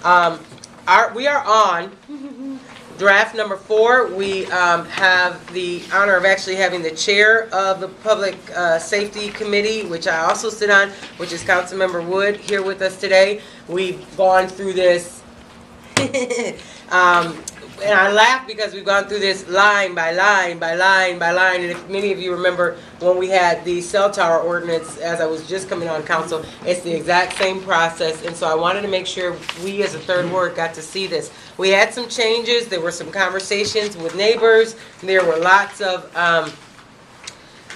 We are on draft number 4. We have the honor of actually having the chair of the Public Safety Committee, which I also sit on, which is Councilmember Wood, here with us today. We've gone through this, and I laugh because we've gone through this line by line by line by line. And if many of you remember when we had the cell tower ordinance, as I was just coming on council, it's the exact same process. And so I wanted to make sure we as a third ward got to see this. We had some changes. There were some conversations with neighbors. There were lots of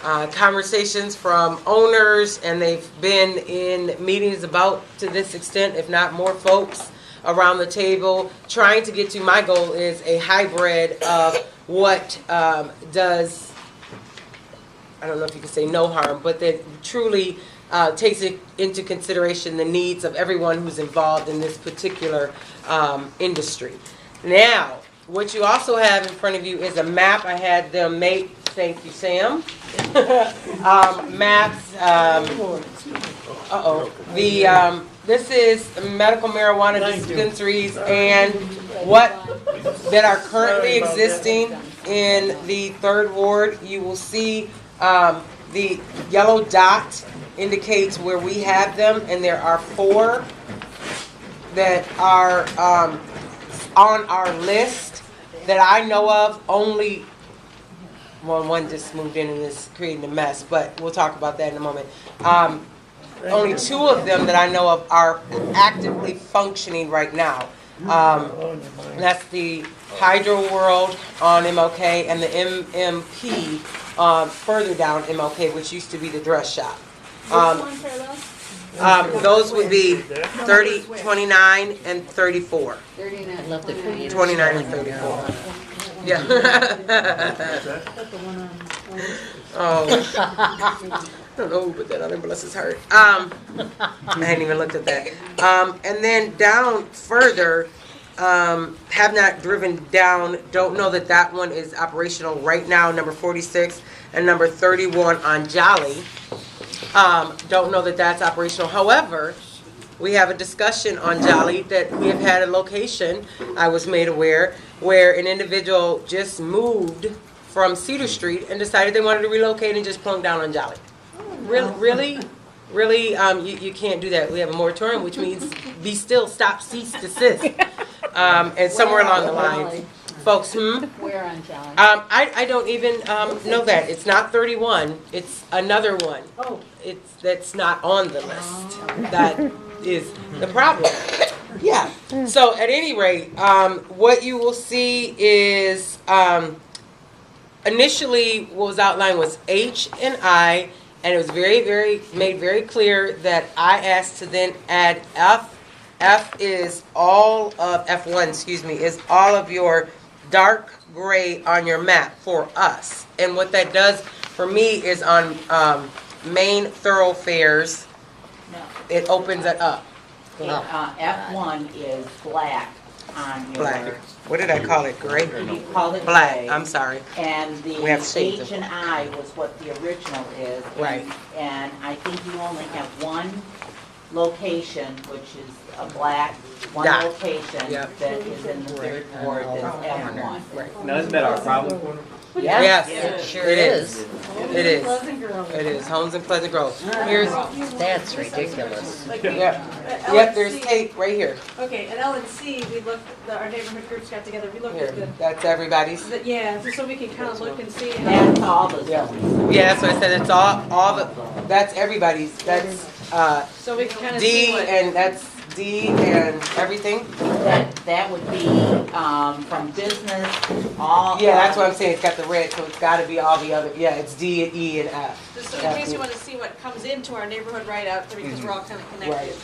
conversations from owners, and they've been in meetings about to this extent, if not more folks around the table, trying to get to, my goal is a hybrid of what does, I don't know if you can say no harm, but that truly takes it into consideration the needs of everyone who's involved in this particular industry. Now, what you also have in front of you is a map I had them make. Thank you, Sam. Maps. This is medical marijuana dispensaries and what that are currently existing in the third ward. You will see the yellow dot indicates where we have them, and there are 4 that are on our list that I know of. Only one just moved in and is creating a mess, but we'll talk about that in a moment. Only 2 of them that I know of are actively functioning right now. That's the Hydro World on MLK and the MMP further down MLK, which used to be the dress shop. Those would be 30, 29, and 34. 29 and 34. Yeah. Oh. I don't know who put that on there, bless his heart. I hadn't even looked at that. And then down further, have not driven down, don't know that that one is operational right now, number 46 and number 31 on Jolly. Don't know that that's operational. However, we have a discussion on Jolly that we have had a location, I was made aware, where an individual just moved from Cedar Street and decided they wanted to relocate and just plunk down on Jolly. Really, you can't do that. We have a moratorium, which means be still, stop, cease, desist. And somewhere along the line, folks, Where on Jolly? I don't even know that. It's not 31. It's another one. Oh. That's not on the list. That is the problem. Yeah. So at any rate, what you will see is initially what was outlined was H and I. And it was made very clear that I asked to then add F. F is all of, F1, excuse me, is all of your dark gray on your map for us. And what that does for me is on main thoroughfares, it opens it up. F1 is black on your... Black. What did I call it? Gray? You call it black. gray. I'm sorry. And the We have shades H of and I was what the original is. Right. And I think you only have one location, which is a black, one Dot. location Yep. that is in the third ward that's F1. Right. Now, isn't that our problem? Yes, It sure it is. It is. It is. Homes in Pleasant Grove. Here's, That's ridiculous. yep, there's tape right here. Okay, at LNC, we looked, our neighborhood groups got together, we looked Here, at the, that's everybody's. yeah, just so we can kind of look and see. That's all the Yeah. zones. Yeah, that's what I said. It's all the, that's everybody's. That's So we can kind of see D what. and that's D and everything. That would be from business, all... Yeah, that's what I'm saying. It's got the red, so it's got to be all the other. Yeah, it's D and E and F. Just so in case you want to see what comes into our neighborhood right out there, because we're all kind of connected.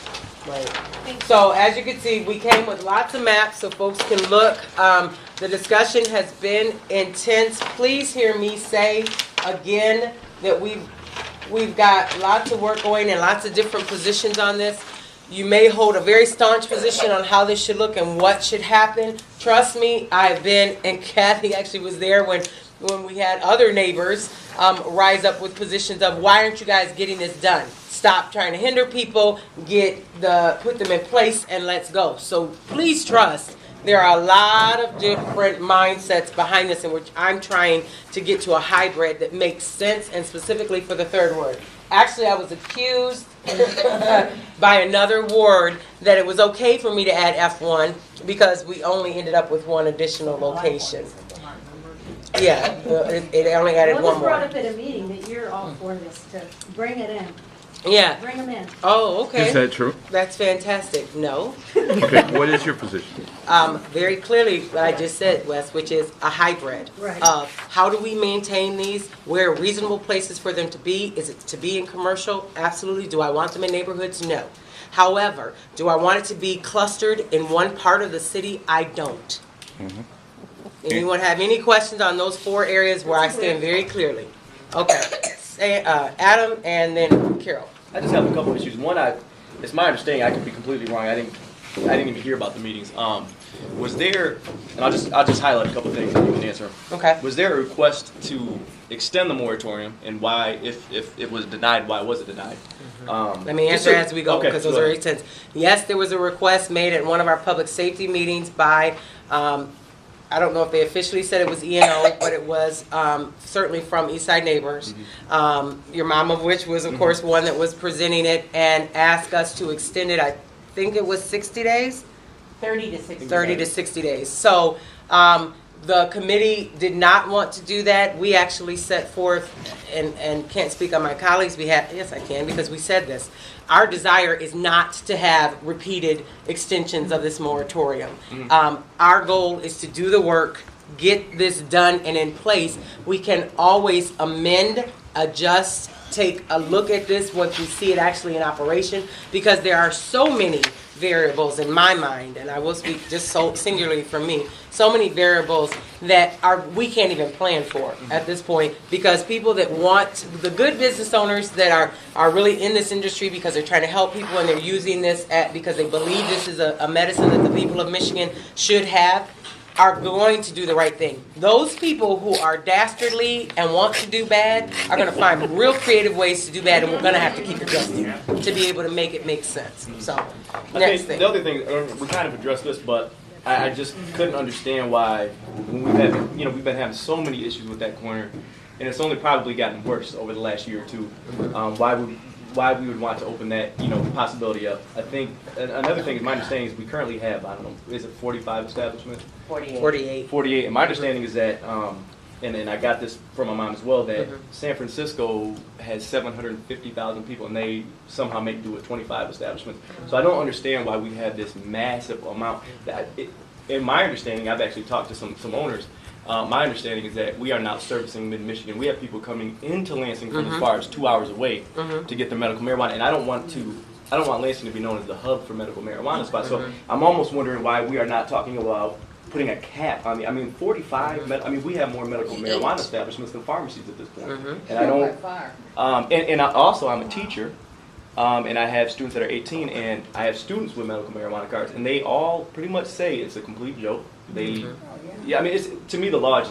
Right. Thank you. So as you can see, we came with lots of maps so folks can look. The discussion has been intense. Please hear me say again that we've got lots of work going and lots of different positions on this. You may hold a very staunch position on how this should look and what should happen. Trust me, I've been, and Kathy actually was there when we had other neighbors rise up with positions of, why aren't you guys getting this done? stop trying to hinder people, put them in place, and let's go. So please trust. There are a lot of different mindsets behind this in which I'm trying to get to a hybrid that makes sense, and specifically for the third ward. Actually, I was accused by another ward that it was okay for me to add F1 because we only ended up with one additional location. Yeah, it only added Well, it one was brought more. up at a meeting that you're all for this, to bring it in, Yeah. bring them in. Oh, okay. Is that true? That's fantastic. No. Okay, what is your position? Very clearly what I just said, Wes, which is a hybrid Right. of how do we maintain these? Where are reasonable places for them to be? Is it to be in commercial? Absolutely. Do I want them in neighborhoods? No. However, do I want it to be clustered in one part of the city? I don't. Anyone have any questions on those 4 areas where I stand very clearly? Okay. Adam and then Carol. I just have a couple issues. One, it's my understanding, I could be completely wrong. I didn't even hear about the meetings. Was there, and I'll just highlight a couple things and you can answer them. Okay. Was there a request to extend the moratorium, and why, if it was denied, why was it denied? Let me answer as we go, Okay, because those go are ahead. extensive. Yes, there was a request made at one of our public safety meetings by, I don't know if they officially said it was ENO, but it was certainly from Eastside Neighbors. Your mom of which was, of course, one that was presenting it and asked us to extend it, I think it was 60 days? 30 to 60. 30 to 60 days. So the committee did not want to do that. We actually set forth, and can't speak on my colleagues' behalf. Yes, I can, because we said this. Our desire is not to have repeated extensions of this moratorium. Our goal is to do the work, get this done and in place. We can always amend, adjust, take a look at this once we see it actually in operation, because there are so many variables in my mind, and I will speak just so singularly for me, so many variables that we can't even plan for at this point, because people that want, the good business owners that are really in this industry because they're trying to help people and they're using this because they believe this is a medicine that the people of Michigan should have, are going to do the right thing. Those people who are dastardly and want to do bad are going to find real creative ways to do bad, and we're going to have to keep adjusting to be able to make it make sense. So, I next think thing. the other thing, we kind of addressed this, but I just couldn't understand why, when we've been having so many issues with that corner, and it's only probably gotten worse over the last year or two, why we would want to open that, possibility up. I think another thing is, my understanding is we currently have, I don't know, is it 45 establishments? 48. 48, and my understanding is that, and I got this from my mom as well, that San Francisco has 750,000 people, and they somehow make do with 25 establishments. So I don't understand why we have this massive amount. In my understanding, I've actually talked to some owners. My understanding is that we are now servicing mid-Michigan. We have people coming into Lansing from as far as 2 hours away to get their medical marijuana, and I don't want Lansing to be known as the hub for medical marijuana spots. So I'm almost wondering why we are not talking about putting a cap on the, 45, we have more medical marijuana establishments than pharmacies at this point. And I don't, and I'm a teacher, and I have students that are 18, and I have students with medical marijuana cards, and they all pretty much say it's a complete joke. It's, to me, the law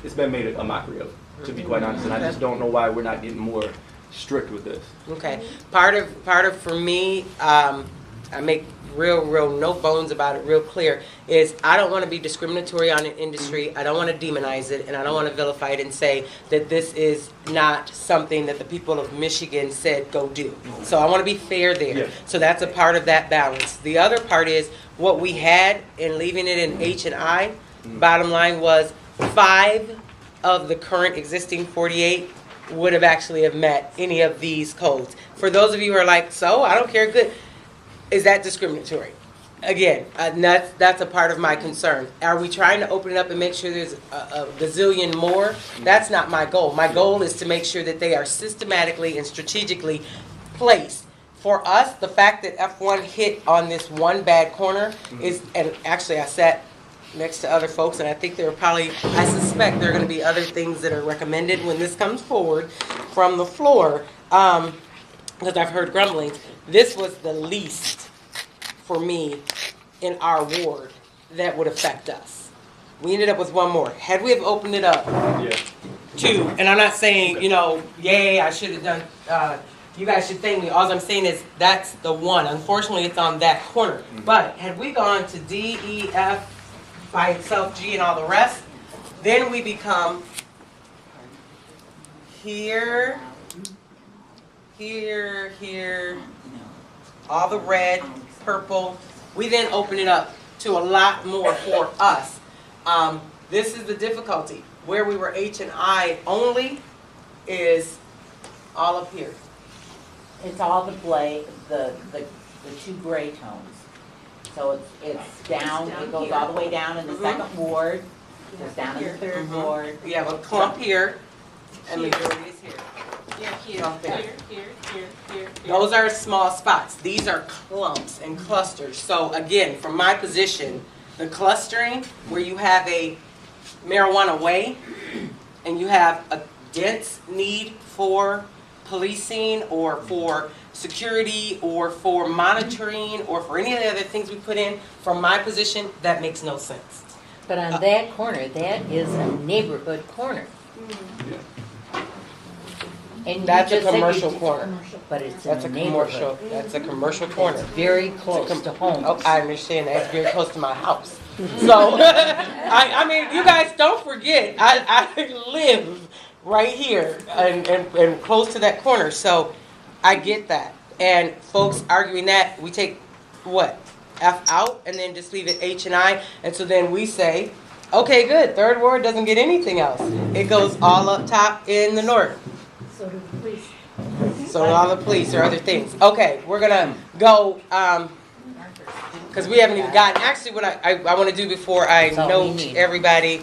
it's been made a mockery of, to be quite honest, and I just don't know why we're not getting more strict with this. Okay. Part of for me, I make real no bones about it, real clear, is I don't want to be discriminatory on an industry. I don't want to demonize it, and I don't want to vilify it and say that this is not something that the people of Michigan said go do. So I want to be fair there. Yeah. So that's a part of that balance. The other part is what we had in leaving it in H&I. Bottom line was 5 of the current existing 48 would have actually have met any of these codes. For those of you who are like, so I don't care, good. Is that discriminatory? Again, that's a part of my concern. Are we trying to open it up and make sure there's a gazillion more? That's not my goal. My goal is to make sure that they are systematically and strategically placed. For us, the fact that F1 hit on this one bad corner is, and actually I sat next to other folks, and I think there are probably, I suspect there are going to be other things that are recommended when this comes forward from the floor, because I've heard grumblings. This was the least, for me, in our ward that would affect us. We ended up with one more. Had we have opened it up, 2, and I'm not saying, yay, I should have done you guys should thank me. All I'm saying is that's the one. Unfortunately, it's on that corner. But had we gone to D, E, F by itself, G and all the rest, then we become here, here, here, all the red, purple. We then open it up to a lot more for us. This is the difficulty. Where we were H and I only is all up here. It's all the two gray tones. So it's down, it goes all the way down in the second ward, goes down in the third ward. We have a clump here, and majority is here. Here, Up there. here. Those are small spots. These are clumps and clusters. So again, from my position, the clustering where you have a marijuana way and you have a dense need for policing or for security or for monitoring or for any of the other things we put in, from my position, that makes no sense. But on that corner, that is a neighborhood corner. And you That's a just said you commercial did- corner. But it's That's a a neighborhood. commercial, that's a commercial It's corner. very close to homes. Oh, I understand that. It's very close to my house. So, I mean, you guys don't forget, I live right here and close to that corner. So, I get that. And folks arguing that, we take what? F out and then just leave it H and I. And so then we say, okay, good. Third ward doesn't get anything else. It goes all up top in the north. So do the police. So all the police or other things. Okay, we're gonna go, because we haven't even gotten, actually what I want to do before I That's all we note need. everybody